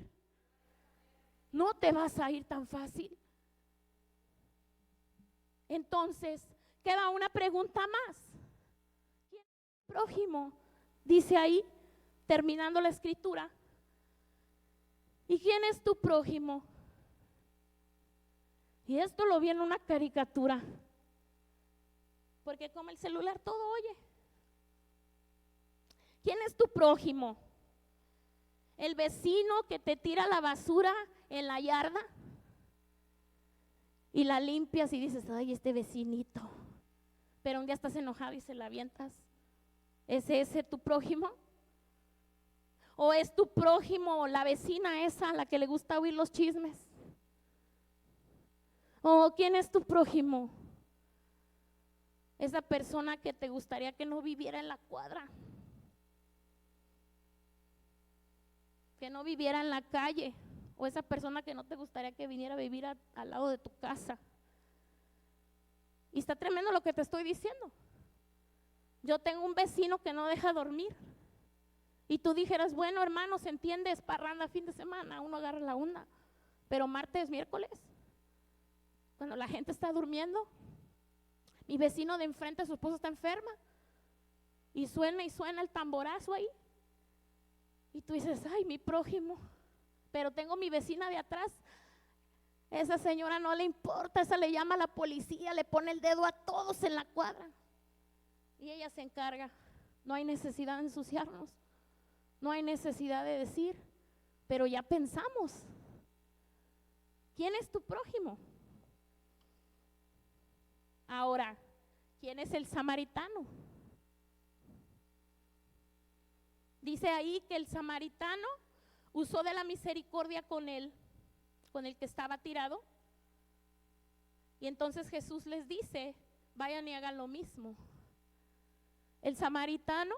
No te vas a ir tan fácil. Entonces, queda una pregunta más. ¿Quién es el prójimo? Dice ahí, terminando la escritura. ¿Y quién es tu prójimo? Y esto lo vi en una caricatura, porque como el celular todo oye. ¿Quién es tu prójimo? ¿El vecino que te tira la basura en la yarda y la limpias y dices, ay, este vecinito, pero un día estás enojado y se la avientas? ¿Es ese tu prójimo? ¿O es tu prójimo la vecina esa a la que le gusta oír los chismes? ¿O quién es tu prójimo? Esa persona que te gustaría que no viviera en la cuadra, que no viviera en la calle, o esa persona que no te gustaría que viniera a vivir al lado de tu casa. Y está tremendo lo que te estoy diciendo. Yo tengo un vecino que no deja dormir. Y tú dijeras, bueno, hermano, se entiende, es parranda fin de semana, uno agarra la onda. Pero martes, miércoles, cuando la gente está durmiendo, mi vecino de enfrente, su esposa está enferma, y suena el tamborazo ahí. Y tú dices, ay, mi prójimo. Pero tengo mi vecina de atrás, esa señora no le importa, esa le llama a la policía, le pone el dedo a todos en la cuadra. Y ella se encarga. No hay necesidad de ensuciarnos, no hay necesidad de decir, pero ya pensamos. ¿Quién es tu prójimo? Ahora, ¿quién es el samaritano? Dice ahí que el samaritano usó de la misericordia con el que estaba tirado. Y entonces Jesús les dice, vayan y hagan lo mismo. El samaritano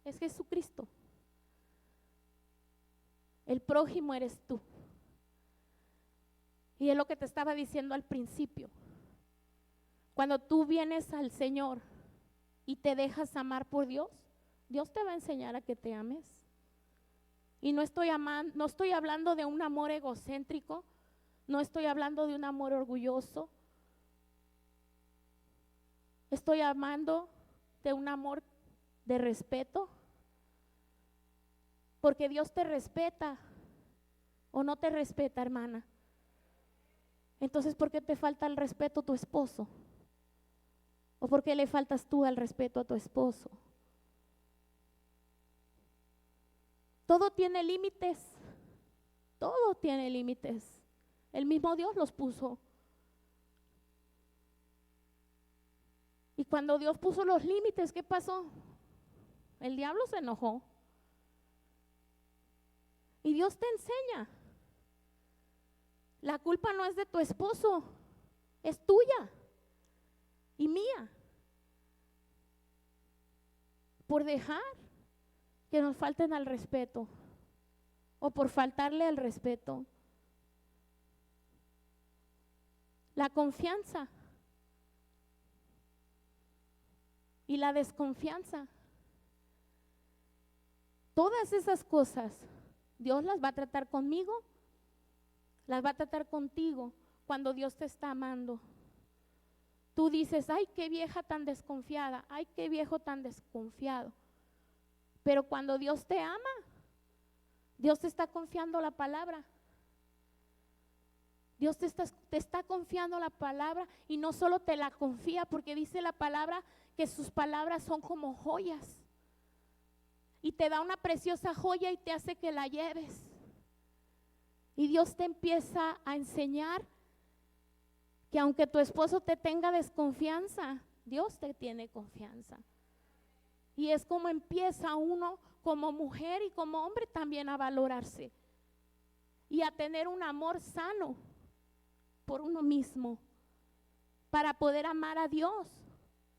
es Jesucristo. El prójimo eres tú. Y es lo que te estaba diciendo al principio. Cuando tú vienes al Señor y te dejas amar por Dios, Dios te va a enseñar a que te ames. Y no estoy hablando de un amor egocéntrico, no estoy hablando de un amor orgulloso. Estoy hablando de un amor de respeto, porque Dios te respeta o no te respeta, hermana. Entonces, ¿por qué te falta el respeto a tu esposo? ¿O por qué le faltas tú al respeto a tu esposo? Todo tiene límites, todo tiene límites. El mismo Dios los puso. Y cuando Dios puso los límites, ¿qué pasó? El diablo se enojó. Y Dios te enseña. La culpa no es de tu esposo, es tuya y mía. Por dejar que nos falten al respeto o por faltarle al respeto. La confianza y la desconfianza, todas esas cosas, Dios las va a tratar conmigo, las va a tratar contigo cuando Dios te está amando. Tú dices, ay, qué vieja tan desconfiada, ay, qué viejo tan desconfiado. Pero cuando Dios te ama, Dios te está confiando la palabra. Dios te está confiando la palabra, y no solo te la confía, porque dice la palabra que sus palabras son como joyas. Y te da una preciosa joya y te hace que la lleves. Y Dios te empieza a enseñar que aunque tu esposo te tenga desconfianza, Dios te tiene confianza. Y es como empieza uno como mujer y como hombre también a valorarse y a tener un amor sano por uno mismo para poder amar a Dios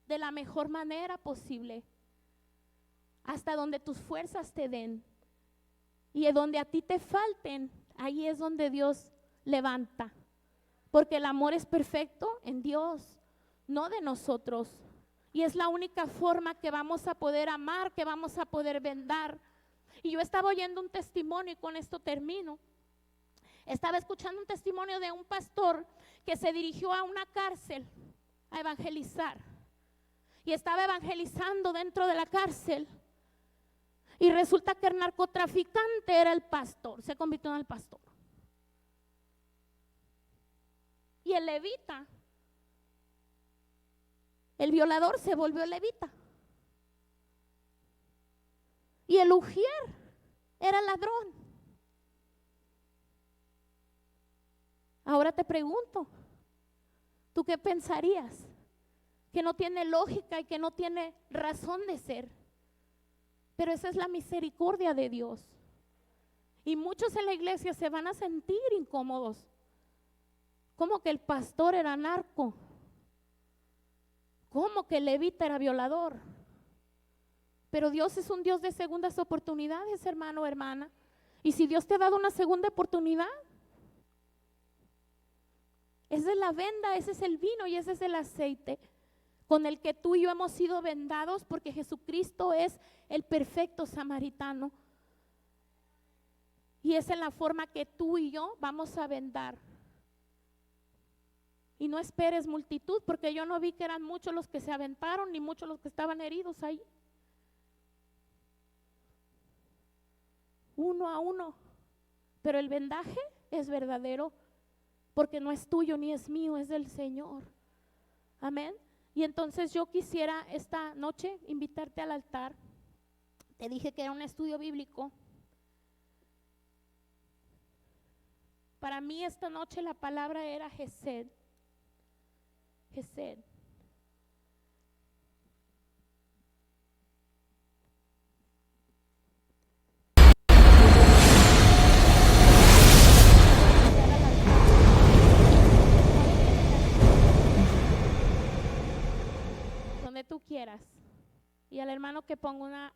de la mejor manera posible, hasta donde tus fuerzas te den, y donde a ti te falten, ahí es donde Dios levanta, porque el amor es perfecto en Dios, no de nosotros. Y es la única forma que vamos a poder amar, que vamos a poder vendar. Y yo estaba oyendo un testimonio, y con esto termino. Estaba escuchando un testimonio de un pastor que se dirigió a una cárcel a evangelizar. Y estaba evangelizando dentro de la cárcel. Y resulta que el narcotraficante era el pastor, se convirtió en el pastor. Y el levita, el violador, se volvió levita. Y el ujier era ladrón. Ahora te pregunto, ¿tú qué pensarías? Que no tiene lógica y que no tiene razón de ser. Pero esa es la misericordia de Dios. Y muchos en la iglesia se van a sentir incómodos. ¿Cómo que el pastor era narco? ¿Cómo que el levita era violador? Pero Dios es un Dios de segundas oportunidades, hermano o hermana. Y si Dios te ha dado una segunda oportunidad, esa es la venda, ese es el vino y ese es el aceite con el que tú y yo hemos sido vendados, porque Jesucristo es el perfecto samaritano. Y es en la forma que tú y yo vamos a vendar. Y no esperes multitud, porque yo no vi que eran muchos los que se aventaron, ni muchos los que estaban heridos ahí. Uno a uno. Pero el vendaje es verdadero, porque no es tuyo ni es mío, es del Señor. Amén. Y entonces yo quisiera esta noche invitarte al altar. Te dije que era un estudio bíblico. Para mí esta noche la palabra era Gesed. Gesed. Donde tú quieras. Y al hermano que ponga una